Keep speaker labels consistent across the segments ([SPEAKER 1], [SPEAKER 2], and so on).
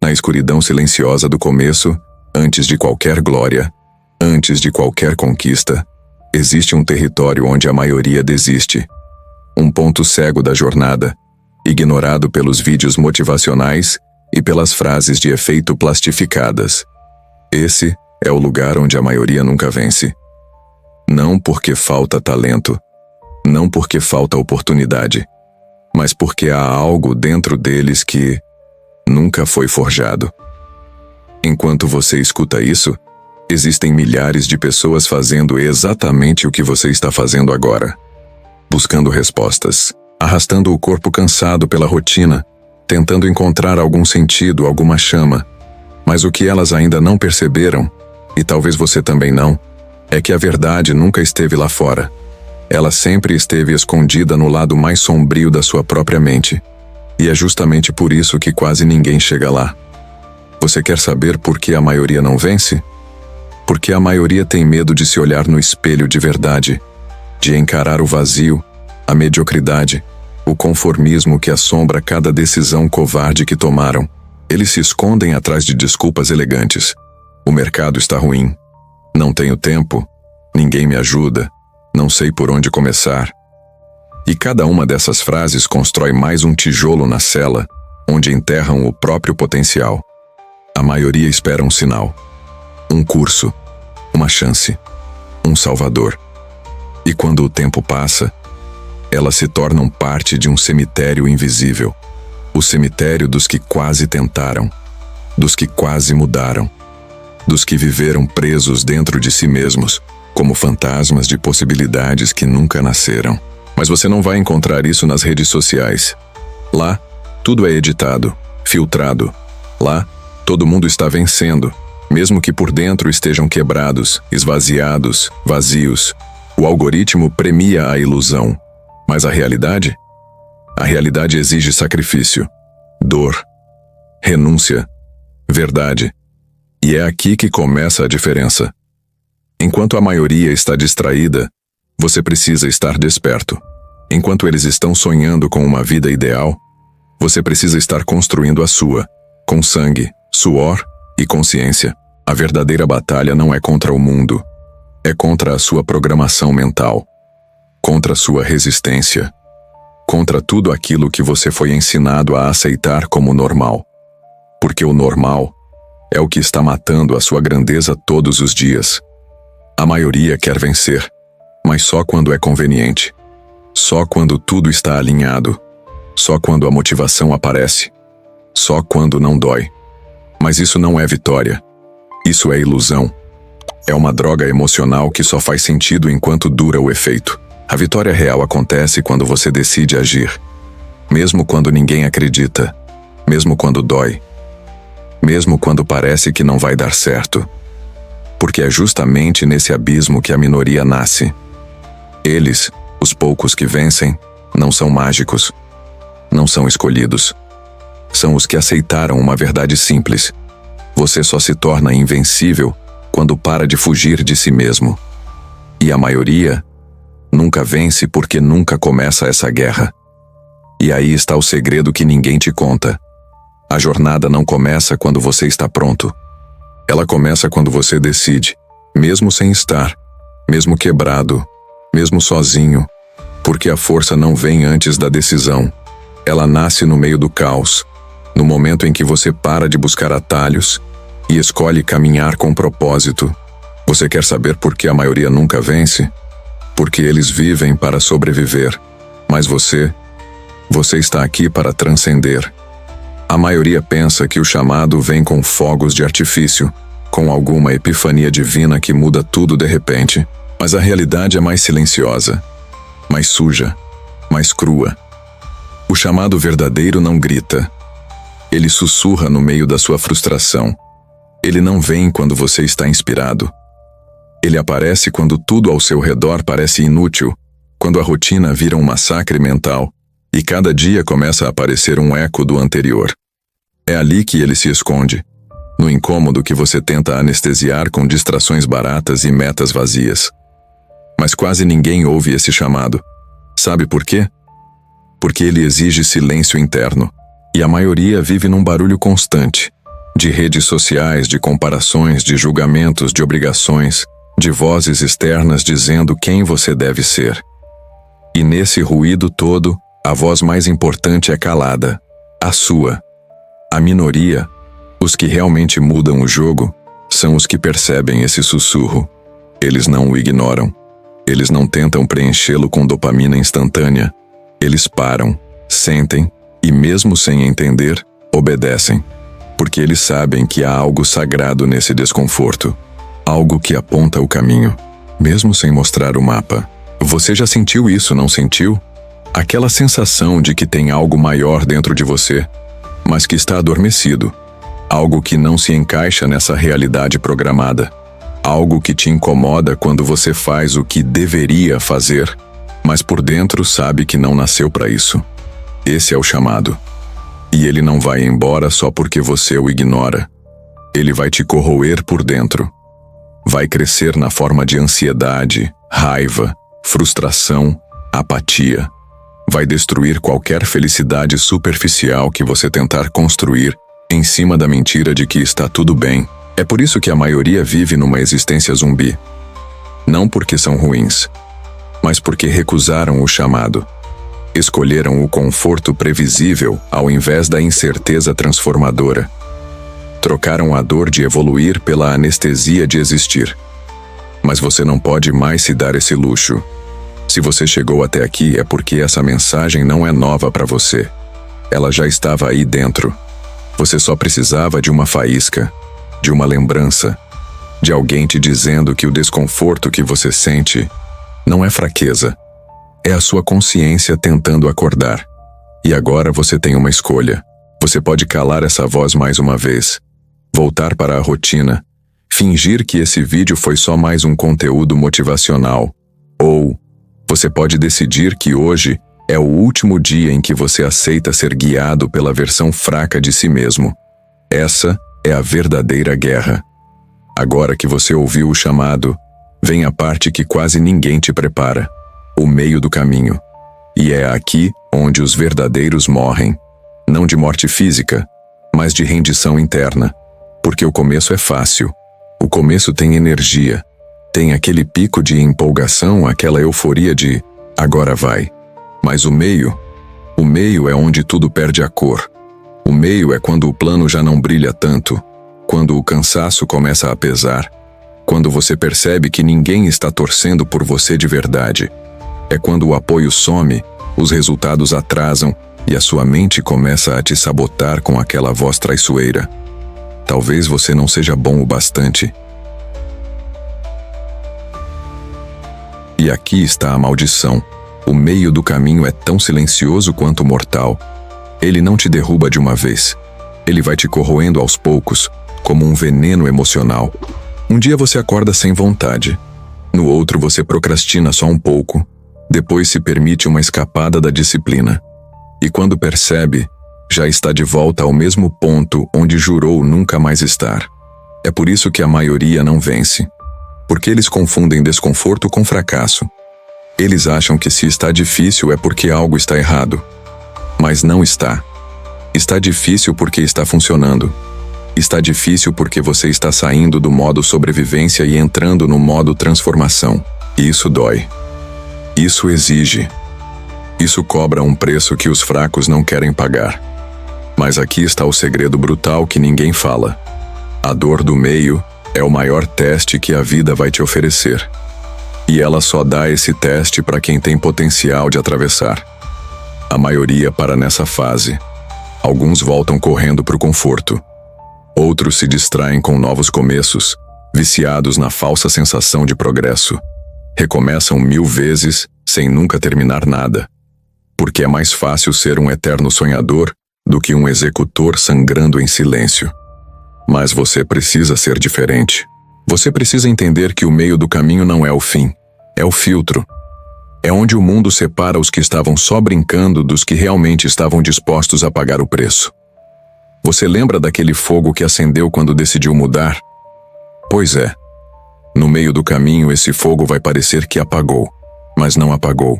[SPEAKER 1] Na escuridão silenciosa do começo, antes de qualquer glória, antes de qualquer conquista, existe um território onde a maioria desiste. Um ponto cego da jornada, ignorado pelos vídeos motivacionais e pelas frases de efeito plastificadas. Esse é o lugar onde a maioria nunca vence. Não porque falta talento, não porque falta oportunidade, mas porque há algo dentro deles que nunca foi forjado. Enquanto você escuta isso, existem milhares de pessoas fazendo exatamente o que você está fazendo agora. Buscando respostas, arrastando o corpo cansado pela rotina, tentando encontrar algum sentido, alguma chama. Mas o que elas ainda não perceberam, e talvez você também não, é que a verdade nunca esteve lá fora. Ela sempre esteve escondida no lado mais sombrio da sua própria mente. E é justamente por isso que quase ninguém chega lá. Você quer saber por que a maioria não vence? Porque a maioria tem medo de se olhar no espelho de verdade, de encarar o vazio, a mediocridade, o conformismo que assombra cada decisão covarde que tomaram. Eles se escondem atrás de desculpas elegantes. O mercado está ruim. Não tenho tempo. Ninguém me ajuda. Não sei por onde começar. E cada uma dessas frases constrói mais um tijolo na cela, onde enterram o próprio potencial. A maioria espera um sinal. Um curso. Uma chance. Um salvador. E quando o tempo passa, elas se tornam parte de um cemitério invisível. O cemitério dos que quase tentaram, dos que quase mudaram, dos que viveram presos dentro de si mesmos, como fantasmas de possibilidades que nunca nasceram. Mas você não vai encontrar isso nas redes sociais. Lá, tudo é editado, filtrado. Lá, todo mundo está vencendo, mesmo que por dentro estejam quebrados, esvaziados, vazios. O algoritmo premia a ilusão. Mas a realidade? A realidade exige sacrifício, dor, renúncia, verdade. E é aqui que começa a diferença. Enquanto a maioria está distraída, você precisa estar desperto. Enquanto eles estão sonhando com uma vida ideal, você precisa estar construindo a sua, com sangue, suor e consciência. A verdadeira batalha não é contra o mundo, é contra a sua programação mental, contra a sua resistência, contra tudo aquilo que você foi ensinado a aceitar como normal. Porque o normal é o que está matando a sua grandeza todos os dias. A maioria quer vencer, mas só quando é conveniente. Só quando tudo está alinhado. Só quando a motivação aparece. Só quando não dói. Mas isso não é vitória. Isso é ilusão. É uma droga emocional que só faz sentido enquanto dura o efeito. A vitória real acontece quando você decide agir. Mesmo quando ninguém acredita. Mesmo quando dói. Mesmo quando parece que não vai dar certo. Porque é justamente nesse abismo que a minoria nasce. Eles, os poucos que vencem, não são mágicos. Não são escolhidos. São os que aceitaram uma verdade simples. Você só se torna invencível quando para de fugir de si mesmo. E a maioria nunca vence porque nunca começa essa guerra. E aí está o segredo que ninguém te conta. A jornada não começa quando você está pronto. Ela começa quando você decide, mesmo sem estar, mesmo quebrado, mesmo sozinho, porque a força não vem antes da decisão. Ela nasce no meio do caos, no momento em que você para de buscar atalhos e escolhe caminhar com propósito. Você quer saber por que a maioria nunca vence? Porque eles vivem para sobreviver, mas você está aqui para transcender. A maioria pensa que o chamado vem com fogos de artifício, com alguma epifania divina que muda tudo de repente. Mas a realidade é mais silenciosa, mais suja, mais crua. O chamado verdadeiro não grita. Ele sussurra no meio da sua frustração. Ele não vem quando você está inspirado. Ele aparece quando tudo ao seu redor parece inútil, quando a rotina vira um massacre mental, e cada dia começa a aparecer um eco do anterior. É ali que ele se esconde, no incômodo que você tenta anestesiar com distrações baratas e metas vazias. Mas quase ninguém ouve esse chamado. Sabe por quê? Porque ele exige silêncio interno, e a maioria vive num barulho constante, de redes sociais, de comparações, de julgamentos, de obrigações, de vozes externas dizendo quem você deve ser. E nesse ruído todo, a voz mais importante é calada, a sua. A minoria, os que realmente mudam o jogo, são os que percebem esse sussurro. Eles não o ignoram. Eles não tentam preenchê-lo com dopamina instantânea. Eles param, sentem e, mesmo sem entender, obedecem. Porque eles sabem que há algo sagrado nesse desconforto. Algo que aponta o caminho, mesmo sem mostrar o mapa. Você já sentiu isso, não sentiu? Aquela sensação de que tem algo maior dentro de você, mas que está adormecido. Algo que não se encaixa nessa realidade programada. Algo que te incomoda quando você faz o que deveria fazer, mas por dentro sabe que não nasceu para isso. Esse é o chamado. E ele não vai embora só porque você o ignora. Ele vai te corroer por dentro. Vai crescer na forma de ansiedade, raiva, frustração, apatia. Vai destruir qualquer felicidade superficial que você tentar construir em cima da mentira de que está tudo bem. É por isso que a maioria vive numa existência zumbi. Não porque são ruins, mas porque recusaram o chamado. Escolheram o conforto previsível ao invés da incerteza transformadora. Trocaram a dor de evoluir pela anestesia de existir. Mas você não pode mais se dar esse luxo. Se você chegou até aqui é porque essa mensagem não é nova para você. Ela já estava aí dentro. Você só precisava de uma faísca, de uma lembrança, de alguém te dizendo que o desconforto que você sente não é fraqueza. É a sua consciência tentando acordar. E agora você tem uma escolha. Você pode calar essa voz mais uma vez, voltar para a rotina, fingir que esse vídeo foi só mais um conteúdo motivacional. Ou você pode decidir que hoje é o último dia em que você aceita ser guiado pela versão fraca de si mesmo. Essa é a verdadeira guerra. Agora que você ouviu o chamado, vem a parte que quase ninguém te prepara. O meio do caminho. E é aqui onde os verdadeiros morrem. Não de morte física, mas de rendição interna. Porque o começo é fácil. O começo tem energia. Tem aquele pico de empolgação, aquela euforia de agora vai. Mas o meio é onde tudo perde a cor. O meio é quando o plano já não brilha tanto, quando o cansaço começa a pesar, quando você percebe que ninguém está torcendo por você de verdade. É quando o apoio some, os resultados atrasam e a sua mente começa a te sabotar com aquela voz traiçoeira. Talvez você não seja bom o bastante. E aqui está a maldição. O meio do caminho é tão silencioso quanto mortal. Ele não te derruba de uma vez. Ele vai te corroendo aos poucos, como um veneno emocional. Um dia você acorda sem vontade. No outro você procrastina só um pouco. Depois se permite uma escapada da disciplina. E quando percebe, já está de volta ao mesmo ponto onde jurou nunca mais estar. É por isso que a maioria não vence. Porque eles confundem desconforto com fracasso. Eles acham que se está difícil é porque algo está errado. Mas não está. Está difícil porque está funcionando. Está difícil porque você está saindo do modo sobrevivência e entrando no modo transformação. E isso dói. Isso exige. Isso cobra um preço que os fracos não querem pagar. Mas aqui está o segredo brutal que ninguém fala. A dor do meio é o maior teste que a vida vai te oferecer. E ela só dá esse teste para quem tem potencial de atravessar. A maioria para nessa fase. Alguns voltam correndo para o conforto. Outros se distraem com novos começos, viciados na falsa sensação de progresso. Recomeçam 1000 vezes sem nunca terminar nada. Porque é mais fácil ser um eterno sonhador do que um executor sangrando em silêncio. Mas você precisa ser diferente. Você precisa entender que o meio do caminho não é o fim, é o filtro. É onde o mundo separa os que estavam só brincando dos que realmente estavam dispostos a pagar o preço. Você lembra daquele fogo que acendeu quando decidiu mudar? Pois é. No meio do caminho esse fogo vai parecer que apagou, mas não apagou.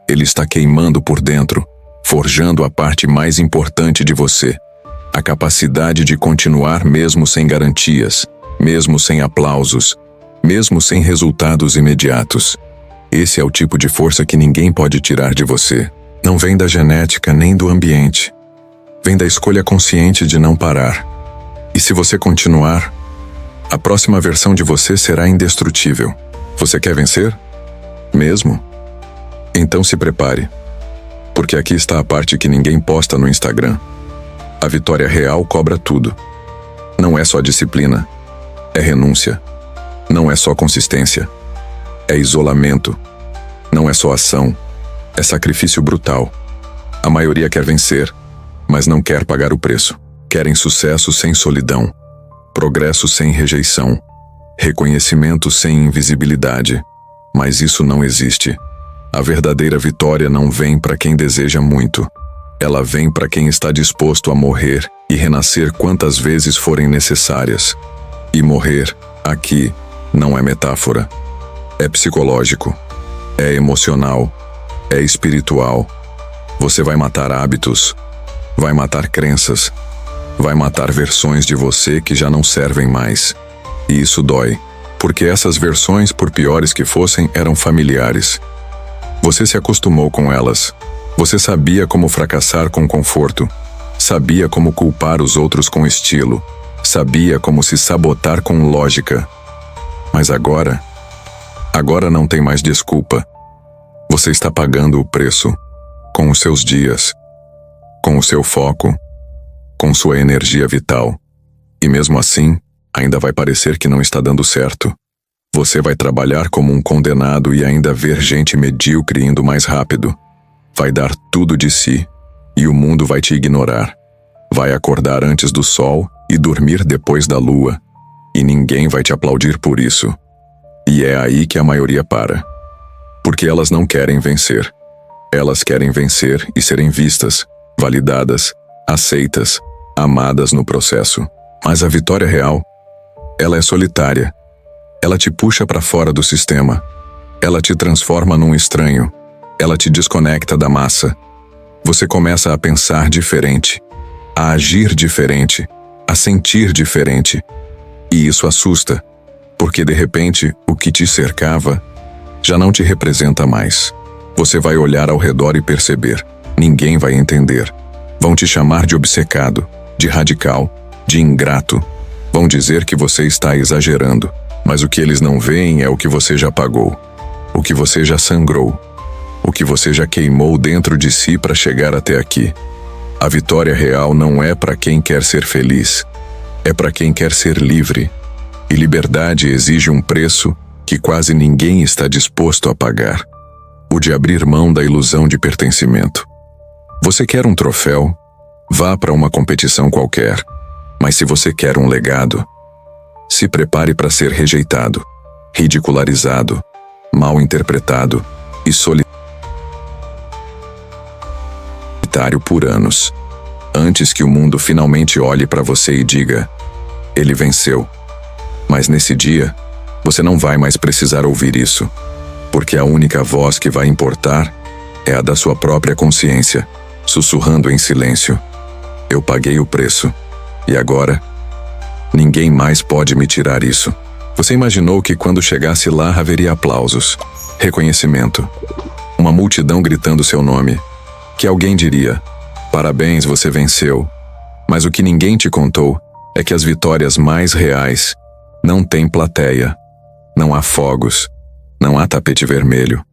[SPEAKER 1] Ele está queimando por dentro, forjando a parte mais importante de você, A capacidade de continuar mesmo sem garantias, mesmo sem aplausos, mesmo sem resultados imediatos. Esse é o tipo de força que ninguém pode tirar de você. Não vem da genética nem do ambiente. Vem da escolha consciente de não parar. E se você continuar, a próxima versão de você será indestrutível. Você quer vencer? Mesmo? Então se prepare. Porque aqui está a parte que ninguém posta no Instagram. A vitória real cobra tudo. Não é só disciplina. É renúncia. Não é só consistência. É isolamento. Não é só ação. É sacrifício brutal. A maioria quer vencer, mas não quer pagar o preço. Querem sucesso sem solidão. Progresso sem rejeição. Reconhecimento sem invisibilidade. Mas isso não existe. A verdadeira vitória não vem para quem deseja muito. Ela vem para quem está disposto a morrer e renascer quantas vezes forem necessárias. E morrer, aqui, não é metáfora. É psicológico. É emocional. É espiritual. Você vai matar hábitos. Vai matar crenças. Vai matar versões de você que já não servem mais. E isso dói, porque essas versões, por piores que fossem, eram familiares. Você se acostumou com elas. Você sabia como fracassar com conforto. Sabia como culpar os outros com estilo. Sabia como se sabotar com lógica. Mas agora não tem mais desculpa. Você está pagando o preço. Com os seus dias. Com o seu foco. Com sua energia vital. E mesmo assim, ainda vai parecer que não está dando certo. Você vai trabalhar como um condenado e ainda ver gente medíocre indo mais rápido. Vai dar tudo de si, e o mundo vai te ignorar. Vai acordar antes do sol e dormir depois da lua. E ninguém vai te aplaudir por isso. E é aí que a maioria para. Porque elas não querem vencer. Elas querem vencer e serem vistas, validadas, aceitas, amadas no processo. Mas a vitória real, ela é solitária. Ela te puxa para fora do sistema. Ela te transforma num estranho. Ela te desconecta da massa. Você começa a pensar diferente, a agir diferente, a sentir diferente. E isso assusta, porque de repente o que te cercava já não te representa mais. Você vai olhar ao redor e perceber, ninguém vai entender. Vão te chamar de obcecado, de radical, de ingrato. Vão dizer que você está exagerando, mas o que eles não veem é o que você já pagou, o que você já sangrou, o que você já queimou dentro de si para chegar até aqui. A vitória real não é para quem quer ser feliz, é para quem quer ser livre. E liberdade exige um preço que quase ninguém está disposto a pagar: o de abrir mão da ilusão de pertencimento. Você quer um troféu? Vá para uma competição qualquer. Mas se você quer um legado, se prepare para ser rejeitado, ridicularizado, mal interpretado e solitário por anos, antes que o mundo finalmente olhe para você e diga: ele venceu. Mas nesse dia, você não vai mais precisar ouvir isso, porque a única voz que vai importar é a da sua própria consciência, sussurrando em silêncio: eu paguei o preço, e agora ninguém mais pode me tirar isso. Você imaginou que quando chegasse lá haveria aplausos, reconhecimento, uma multidão gritando seu nome, que alguém diria: parabéns, você venceu. Mas o que ninguém te contou é que as vitórias mais reais não têm plateia, não há fogos, não há tapete vermelho.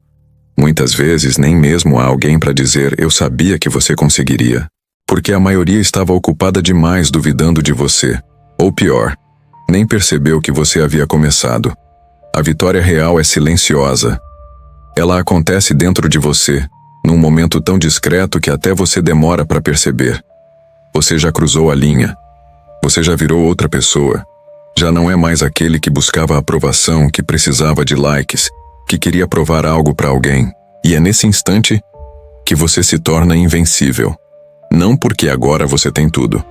[SPEAKER 1] Muitas vezes nem mesmo há alguém para dizer: eu sabia que você conseguiria. Porque a maioria estava ocupada demais duvidando de você. Ou pior, nem percebeu que você havia começado. A vitória real é silenciosa. Ela acontece dentro de você, num momento tão discreto que até você demora para perceber. Você já cruzou a linha. Você já virou outra pessoa. Já não é mais aquele que buscava aprovação, que precisava de likes, que queria provar algo para alguém. E é nesse instante que você se torna invencível. Não porque agora você tem tudo,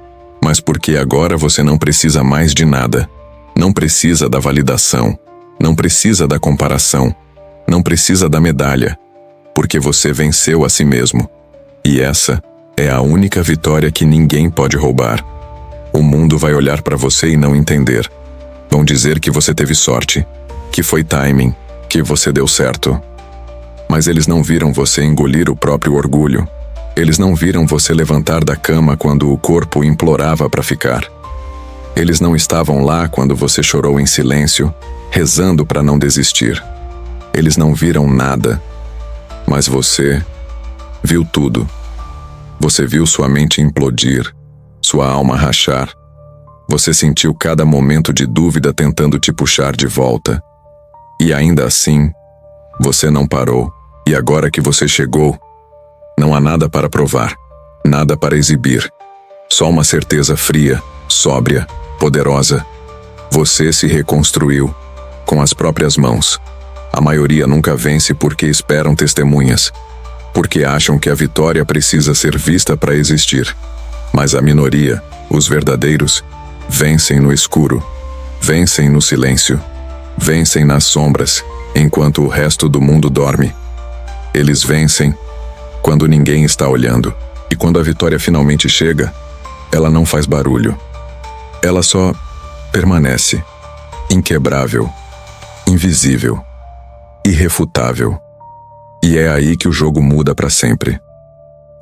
[SPEAKER 1] mas porque agora você não precisa mais de nada. Não precisa da validação. Não precisa da comparação. Não precisa da medalha. Porque você venceu a si mesmo. E essa é a única vitória que ninguém pode roubar. O mundo vai olhar para você e não entender. Vão dizer que você teve sorte, que foi timing, que você deu certo. Mas eles não viram você engolir o próprio orgulho. Eles não viram você levantar da cama quando o corpo implorava para ficar. Eles não estavam lá quando você chorou em silêncio, rezando para não desistir. Eles não viram nada. Mas você viu tudo. Você viu sua mente implodir, sua alma rachar. Você sentiu cada momento de dúvida tentando te puxar de volta. E ainda assim, você não parou. E agora que você chegou, não há nada para provar, nada para exibir. Só uma certeza fria, sóbria, poderosa. Você se reconstruiu, com as próprias mãos. A maioria nunca vence porque esperam testemunhas, porque acham que a vitória precisa ser vista para existir. Mas a minoria, os verdadeiros, vencem no escuro, vencem no silêncio, vencem nas sombras, enquanto o resto do mundo dorme. Eles vencem quando ninguém está olhando. E quando a vitória finalmente chega, ela não faz barulho. Ela só permanece, inquebrável, invisível, irrefutável. E é aí que o jogo muda para sempre.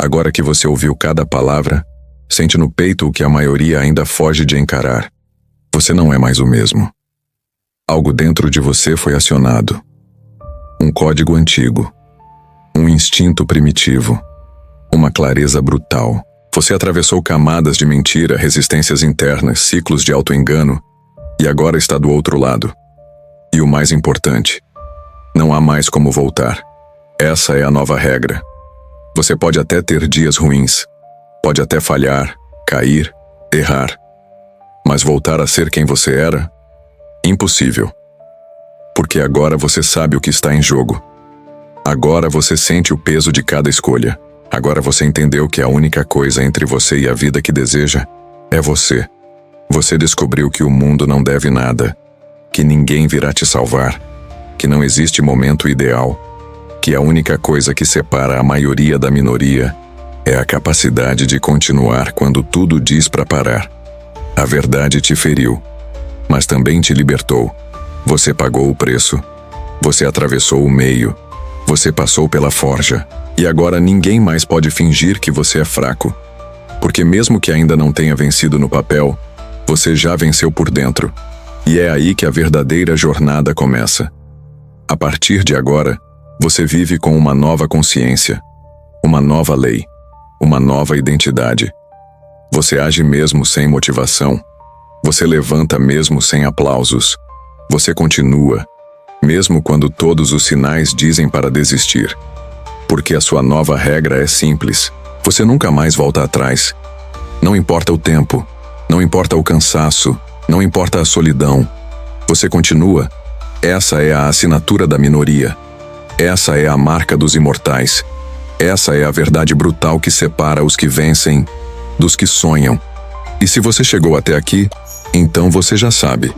[SPEAKER 1] Agora que você ouviu cada palavra, sente no peito o que a maioria ainda foge de encarar. Você não é mais o mesmo. Algo dentro de você foi acionado. Um código antigo. Um instinto primitivo. Uma clareza brutal. Você atravessou camadas de mentira, resistências internas, ciclos de auto-engano, e agora está do outro lado. E o mais importante, não há mais como voltar. Essa é a nova regra. Você pode até ter dias ruins, pode até falhar, cair, errar. Mas voltar a ser quem você era? Impossível. Porque agora você sabe o que está em jogo. Agora você sente o peso de cada escolha. Agora você entendeu que a única coisa entre você e a vida que deseja é você. Você descobriu que o mundo não deve nada, que ninguém virá te salvar, que não existe momento ideal, que a única coisa que separa a maioria da minoria é a capacidade de continuar quando tudo diz para parar. A verdade te feriu, mas também te libertou. Você pagou o preço, você atravessou o meio, você passou pela forja, e agora ninguém mais pode fingir que você é fraco, porque mesmo que ainda não tenha vencido no papel, você já venceu por dentro, e é aí que a verdadeira jornada começa. A partir de agora, você vive com uma nova consciência, uma nova lei, uma nova identidade. Você age mesmo sem motivação, você levanta mesmo sem aplausos, você continua, mesmo quando todos os sinais dizem para desistir. Porque a sua nova regra é simples. Você nunca mais volta atrás. Não importa o tempo, não importa o cansaço, não importa a solidão. Você continua. Essa é a assinatura da minoria. Essa é a marca dos imortais. Essa é a verdade brutal que separa os que vencem dos que sonham. E se você chegou até aqui, então você já sabe.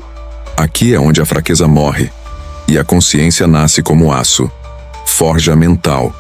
[SPEAKER 1] Aqui é onde a fraqueza morre e a consciência nasce como aço. Forja mental.